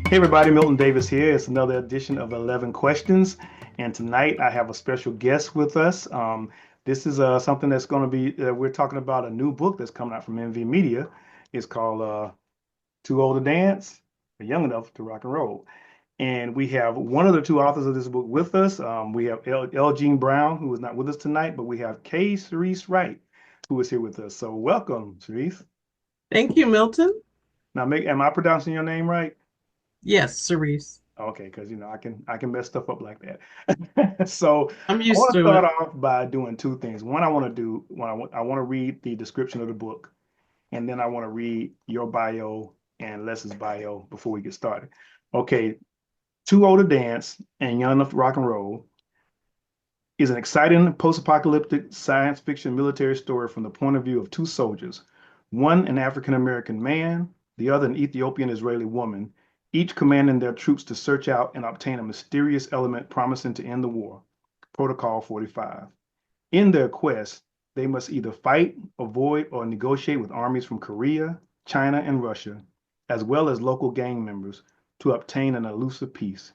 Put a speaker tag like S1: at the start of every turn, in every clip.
S1: Hey everybody, Milton Davis here. It's another edition of 11 Questions. And tonight I have a special guest with us. This is something that's going to be, we're talking about a new book that's coming out from MV Media. It's called Too Old to Dance, or Young Enough to Rock and Roll. And we have one of the two authors of this book with us. We have L. Jean Brown, who is not with us tonight, but we have K Ceres Wright, who is here with us. So welcome, Cerise.
S2: Thank you, Milton.
S1: Now, am I pronouncing your name right?
S2: Yes, Cerise.
S1: Okay, because I can mess stuff up like that. So
S2: I'm
S1: I
S2: used
S1: want to
S2: to
S1: start
S2: it.
S1: off by doing two things. One, I want to read the description of the book, and then I want to read your bio and Les's bio before we get started. Okay, Too Old to Dance and Young Enough to Rock and Roll is an exciting post-apocalyptic science fiction military story from the point of view of two soldiers, one an African American man, the other an Ethiopian Israeli woman, each commanding their troops to search out and obtain a mysterious element promising to end the war, Protocol 45. In their quest, they must either fight, avoid, or negotiate with armies from Korea, China, and Russia, as well as local gang members, to obtain an elusive peace.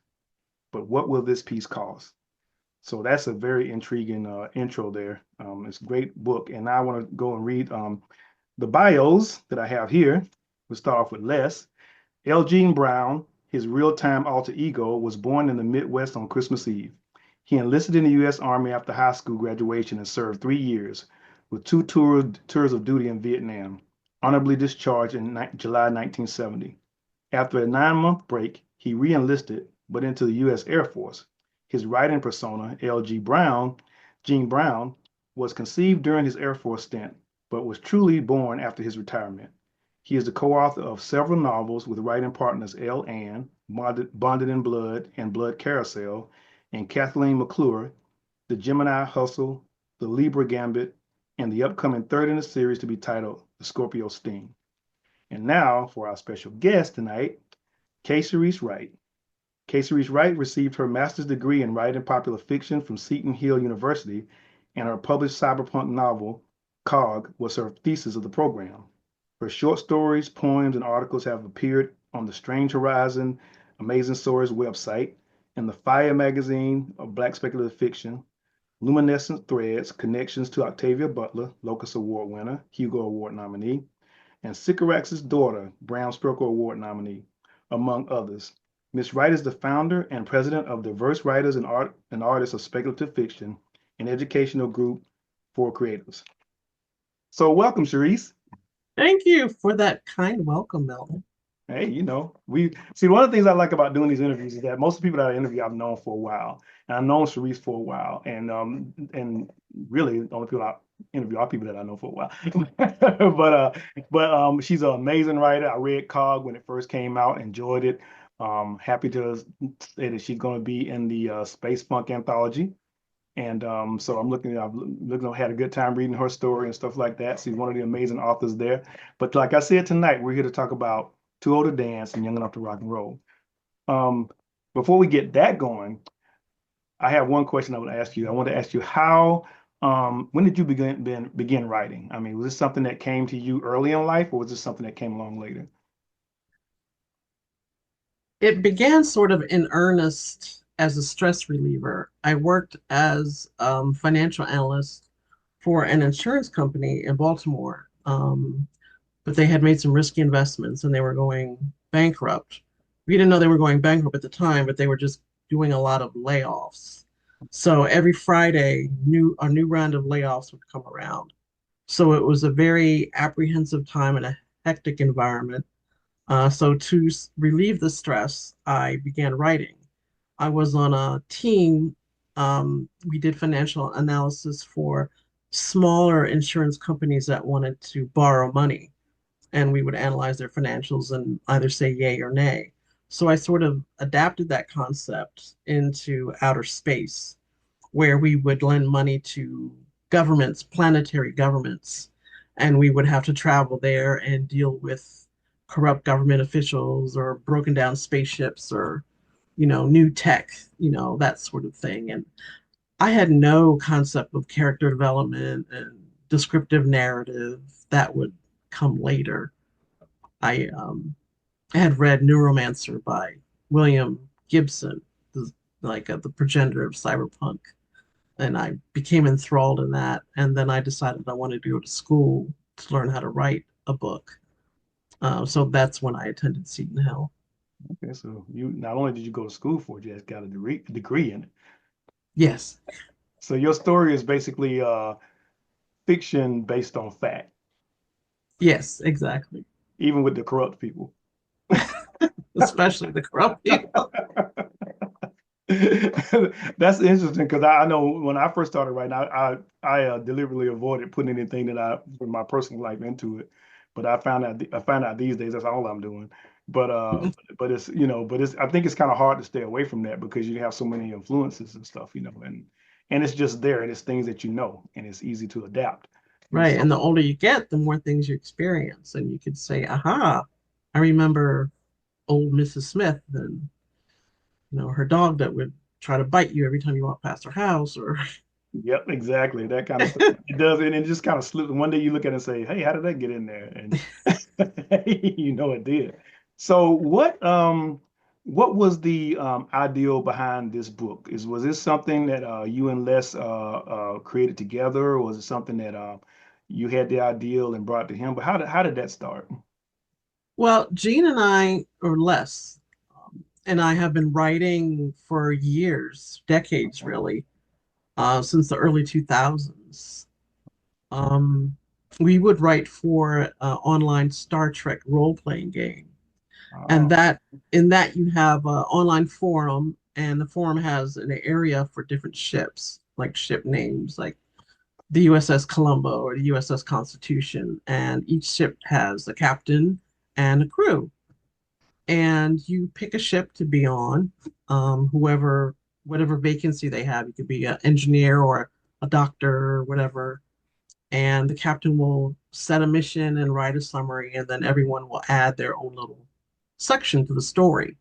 S1: But what will this peace cost? So that's a very intriguing intro there. It's a great book. And now I want to go and read the bios that I have here. We'll start off with Les. L. Jean Brown, his real-time alter ego, was born in the Midwest on Christmas Eve. He enlisted in the U.S. Army after high school graduation and served 3 years with two tours of duty in Vietnam, honorably discharged in July 1970. After a 9-month break, he re-enlisted, but into the U.S. Air Force. His writing persona, L.G. Brown, Gene Brown, was conceived during his Air Force stint, but was truly born after his retirement. He is the co-author of several novels with writing partners L. Ann, Bonded in Blood and Blood Carousel, and Kathleen McClure, The Gemini Hustle, The Libra Gambit, and the upcoming third in the series to be titled The Scorpio Sting. And now for our special guest tonight, K. Ceres Wright. K. Ceres Wright received her master's degree in writing popular fiction from Seton Hill University, and her published cyberpunk novel, Cog, was her thesis of the program. Her short stories, poems, and articles have appeared on the Strange Horizon Amazing Stories website, in the Fire magazine of Black speculative fiction, Luminescent Threads, Connections to Octavia Butler, Locus Award winner, Hugo Award nominee, and Sycorax's Daughter, Bram Stoker Award nominee, among others. Ms. Wright is the founder and president of Diverse Writers and Artists of Speculative Fiction, an educational group for creatives. So welcome, Charisse.
S2: Thank you for that kind welcome, Milton.
S1: Hey, we see one of the things I like about doing these interviews is that most of the people that I interview I've known for a while, and I've known Charisse for a while, and really the only people I interview are people that I know for a while. but she's an amazing writer. I read Cog when it first came out, enjoyed it. Happy to say that she's going to be in the Space Funk anthology, and so I've had a good time reading her story and stuff like that. She's one of the amazing authors there. But like I said tonight, we're here to talk about Too Old to Dance and Young Enough to Rock and Roll. Um, Before we get that going, I have one question I would ask you. I want to ask you when did you begin writing? I mean, was this something that came to you early in life, or was this something that came along later?
S2: It began sort of in earnest as a stress reliever. I worked as financial analyst for an insurance company in Baltimore, but they had made some risky investments and they were going bankrupt. We didn't know they were going bankrupt at the time, but they were just doing a lot of layoffs. So every Friday, a new round of layoffs would come around. So it was a very apprehensive time and a hectic environment. So to relieve the stress, I began writing. I was on a team. We did financial analysis for smaller insurance companies that wanted to borrow money, and we would analyze their financials and either say yay or nay. So I sort of adapted that concept into outer space, where we would lend money to governments, planetary governments, and we would have to travel there and deal with corrupt government officials or broken down spaceships or, new tech, that sort of thing. And I had no concept of character development and descriptive narrative that would come later. I had read Neuromancer by William Gibson, the, the progenitor of cyberpunk. And I became enthralled in that. And then I decided I wanted to go to school to learn how to write a book. So that's when I attended Seton Hill.
S1: Okay, so you not only did you go to school for it, you just got a degree in it.
S2: Yes,
S1: So your story is basically fiction based on fact,
S2: yes, exactly.
S1: even with the corrupt people.
S2: Especially the corrupt people.
S1: That's interesting because I know when I first started writing, I deliberately avoided putting anything that I from my personal life into it. But I found out these days that's all I'm doing. But but it's but it's I think it's kind of hard to stay away from that because you have so many influences and stuff, and it's just there and it's things that you know and it's easy to adapt. And
S2: Right.
S1: so
S2: And the older you get, the more things you experience. And you could say, aha, I remember old Mrs. Smith and, her dog that would try to bite you every time you walk past her house or
S1: yep, exactly. That kind of stuff. It does, and it just kind of slips. One day you look at it and say, "Hey, how did that get in there?" And it did. So what was the ideal behind this book? Was this something that you and Les created together, or was it something that you had the ideal and brought to him? But how did that start?
S2: well, Gene and I, or less, and I have been writing for years, decades really, since the early 2000s. Um, we would write for online Star Trek role-playing game. And
S1: Oh,
S2: that in that you have an online forum, and the forum has an area for different ships, like ship names, like the USS Colombo or the USS Constitution, and each ship has a captain and a crew. And you pick a ship to be on, whatever vacancy they have. You could be an engineer or a doctor or whatever, and the captain will set a mission and write a summary, and then everyone will add their own little section to the story.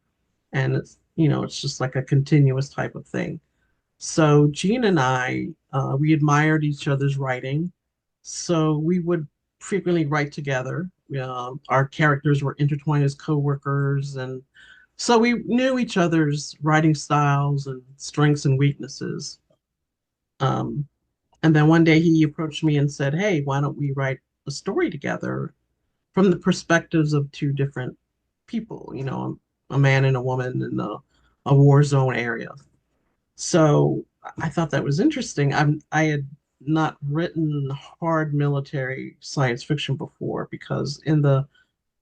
S2: And it's just like a continuous type of thing. So Gene and I, we admired each other's writing, so we would frequently write together. Our characters were intertwined as coworkers, and so we knew each other's writing styles and strengths and weaknesses. Um, and then one day he approached me and said, "Hey, why don't we write a story together from the perspectives of two different people, a man and a woman in a war zone area." So I thought that was interesting. I had not written hard military science fiction before because in the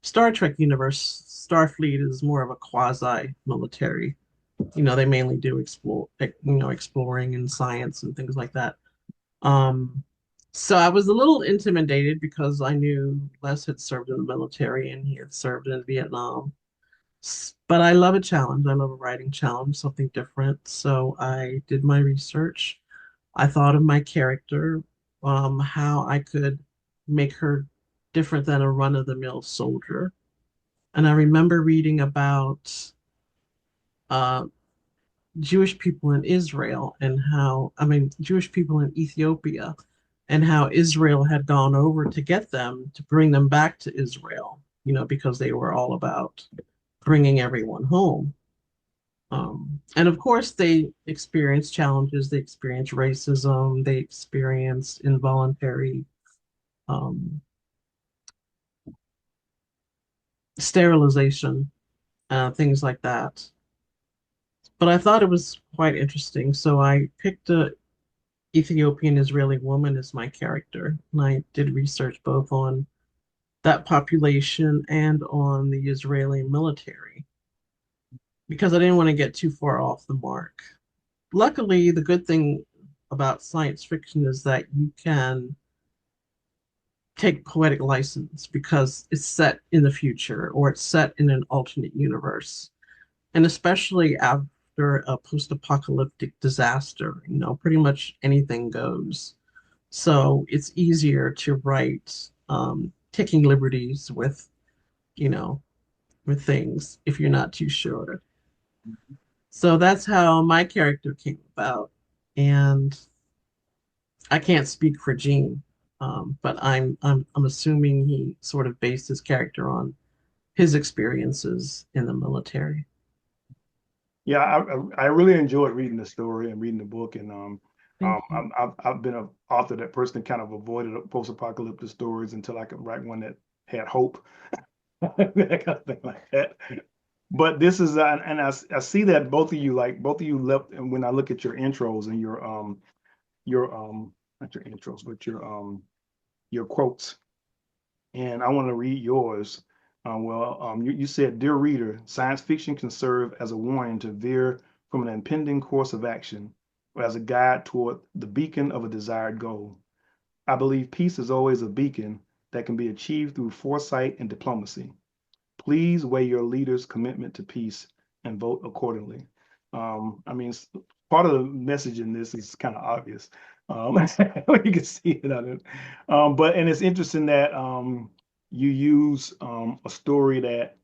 S2: Star Trek universe, Starfleet is more of a quasi-military. They mainly do exploring and science and things like that. Um, so I was a little intimidated because I knew Les had served in the military and he had served in Vietnam. But I love a challenge. I love a writing challenge, something different. So I did my research. I thought of my character, how I could make her different than a run-of-the-mill soldier. And I remember reading about uh, Jewish people in Israel and Jewish people in Ethiopia and how Israel had gone over to get them to bring them back to Israel, because they were all about bringing everyone home. And of course, they experienced challenges, they experienced racism, they experienced involuntary um, sterilization, things like that. But I thought it was quite interesting. So I picked a Ethiopian Israeli woman as my character. And I did research both on that population and on the Israeli military because I didn't want to get too far off the mark. Luckily, the good thing about science fiction is that you can take poetic license because it's set in the future or it's set in an alternate universe. And especially after a post-apocalyptic disaster, pretty much anything goes. So it's easier to write taking liberties you know, with things if you're not too sure. So that's how my character came about. And I can't speak for Gene, but I'm assuming he sort of based his character on his experiences in the military.
S1: Yeah, I really enjoyed reading the story and reading the book, and
S2: Thank you.
S1: I've been an author that personally kind of avoided post-apocalyptic stories until I could write one that had hope, that kind of thing like that. But this is and I see that both of you left, and when I look at your intros and your not your intros, but your quotes, and I want to read yours. You said, "Dear reader, science fiction can serve as a warning to veer from an impending course of action, or as a guide toward the beacon of a desired goal. I believe peace is always a beacon that can be achieved through foresight and diplomacy. Please weigh your leader's commitment to peace and vote accordingly." I mean, part of the message in this is kind of obvious. You can see it on it. And it's interesting that you use a story that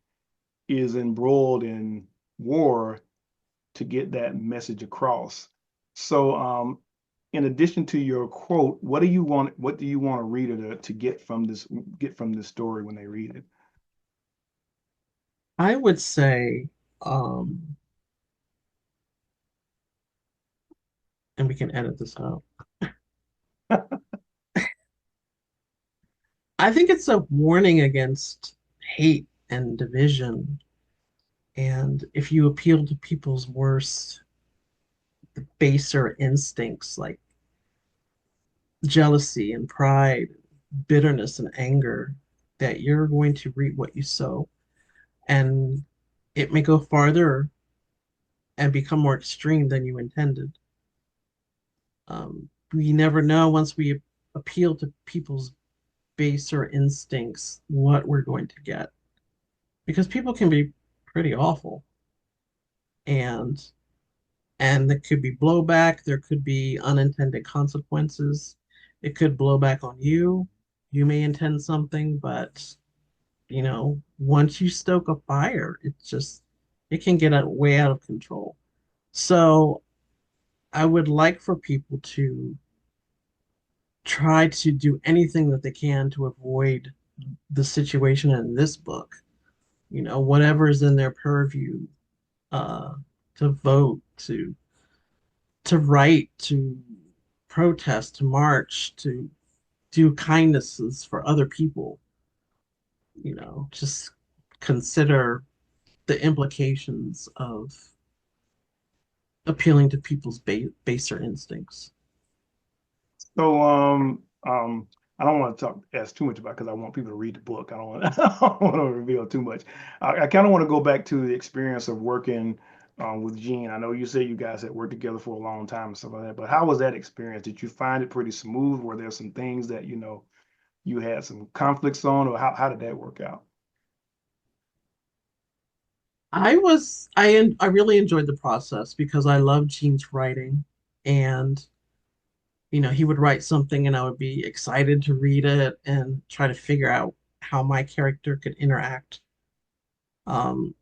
S1: is embroiled in war to get that message across. So, in addition to your quote, what do you want a reader to get from this story when they read
S2: I would say, um, and we can edit this out.
S1: it?
S2: I think it's a warning against hate and division. And if you appeal to people's worst, baser instincts like jealousy and pride, bitterness and anger, that you're going to reap what you sow. And it may go farther and become more extreme than you intended. We never know once we appeal to people's baser instincts what we're going to get because people can be pretty awful and there could be blowback, there could be unintended consequences. It could blow back on you. You may intend something, but once you stoke a fire, it can get way out of control. So I would like for people to try to do anything that they can to avoid the situation in this book. Whatever is in their purview, uh, to vote, to write, to protest, to march, to do kindnesses for other people. Just consider the implications of appealing to people's baser instincts.
S1: So I don't want to talk as too much about because I want people to read the book. I don't want I don't want to reveal too much. I kind of want to go back to the experience of working with Gene. I know you said you guys had worked together for a long time and stuff like that, but how was that experience? Did you find it pretty smooth? Were there some things that you had some conflicts on, or how did that work out?
S2: I really enjoyed the process because I love Gene's writing, and he would write something and I would be excited to read it and try to figure out how my character could interact, um,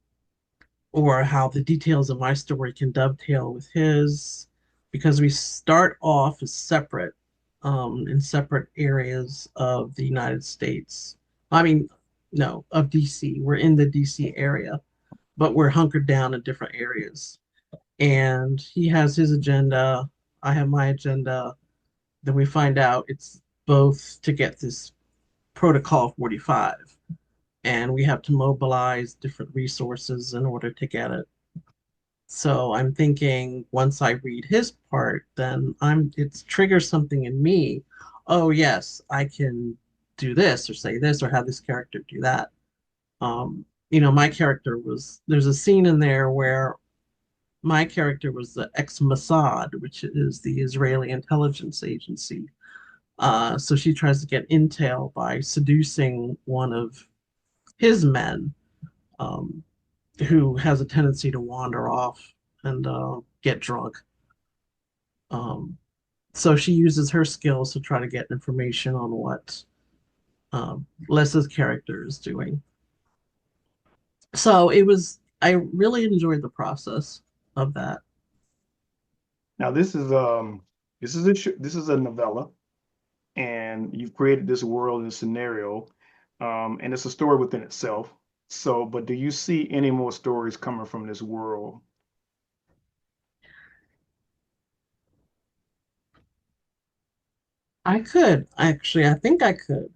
S2: or how the details of my story can dovetail with his, because we start off as separate, in separate areas of the United States. I mean, no, of DC. We're in the DC area, but we're hunkered down in different areas. And he has his agenda, I have my agenda. Then we find out it's both to get this Protocol 45, and we have to mobilize different resources in order to get it. So I'm thinking once I read his part, then it triggers something in me. Oh yes, I can do this or say this or have this character do that. My character there's a scene in there where my character was the ex-Mossad, which is the Israeli intelligence agency. So she tries to get intel by seducing one of his men, um, who has a tendency to wander off and get drunk. Um, so she uses her skills to try to get information on what Les's character is doing. So I really enjoyed the process of that.
S1: Now this is a novella, and you've created this world and scenario, and it's a story within itself. So, but do you see any more stories coming from this world?
S2: I could actually. I think I could.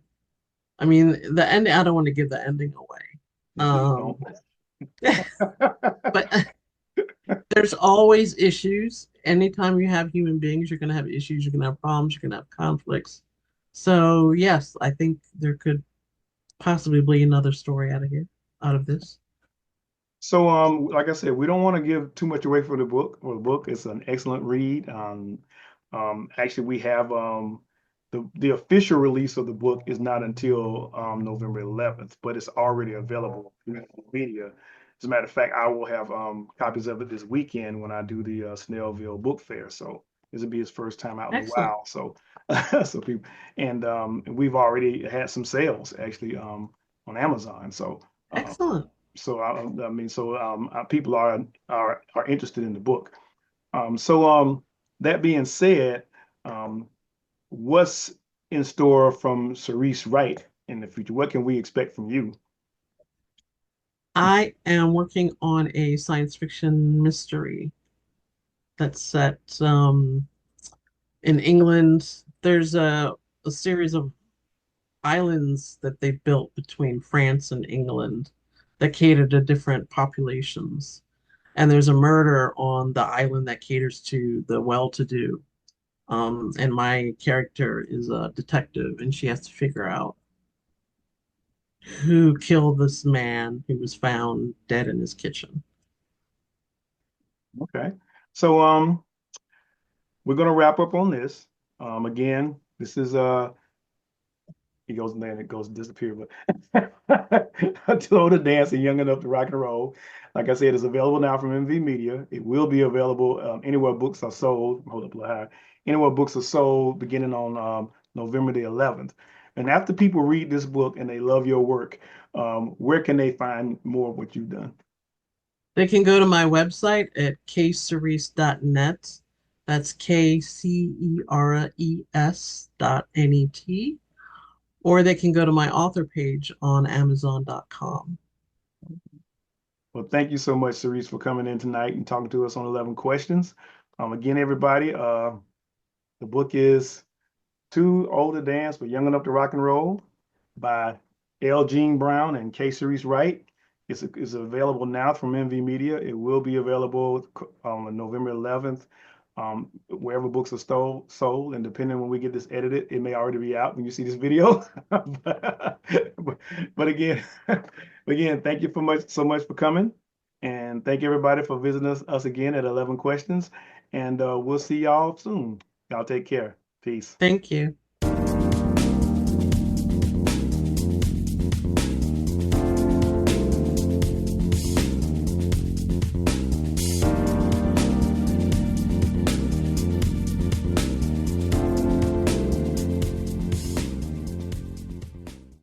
S2: I mean, the ending. I don't want to give the ending away.
S1: Please don't.
S2: But there's always issues. Anytime you have human beings, you're going to have issues. You're going to have problems. You're going to have conflicts. So yes, I think there could possibly be another story out of here, out of this.
S1: So, like I said, we don't want to give too much away for the book. Or the book is an excellent read. Actually, we have the official release of the book is not until November 11th, but it's already available through media. As a matter of fact, I will have copies of it this weekend when I do the Snellville Book Fair. So this will be his first time out in a
S2: Excellent.
S1: while. So, so people, and we've already had some sales actually on Amazon. So. Um,
S2: Excellent.
S1: I mean, people are interested in the book. So that being said, um, what's in store from Cerise Wright in the future? What can we expect from you?
S2: I am working on a science fiction mystery that's set in England. There's a series of islands that they built between France and England that cater to different populations. And there's a murder on the island that caters to the well-to-do. And my character is a detective, and she has to figure out who killed this man who was found dead in his kitchen.
S1: Okay, so we're gonna wrap up on this. Again, this is he goes and then it goes disappear, but Too Old to Dance and Young Enough to Rock and Roll. Like I said, it's available now from MV Media. It will be available anywhere books are sold. Hold up a little higher. Anywhere books are sold beginning on November the 11th. And after people read this book and they love your work, where can they find more of what you've done?
S2: They can go to my website at kceres.net. That's KCERES.net. Or they can go to my author page on Amazon.com.
S1: Well, thank you so much, Cerise, for coming in tonight and talking to us on 11 questions. Again, everybody, the book is Too Old to Dance but Young Enough to Rock and Roll by L. Jean Brown and K Ceres Wright. It's available now from MV Media. It will be available on November 11th, wherever books are sold. And depending on when we get this edited, it may already be out when you see this video. but, but again, again, thank you so much for coming. And thank everybody for visiting us again at 11 Questions. And we'll see y'all soon. Y'all take care. Peace.
S2: Thank you.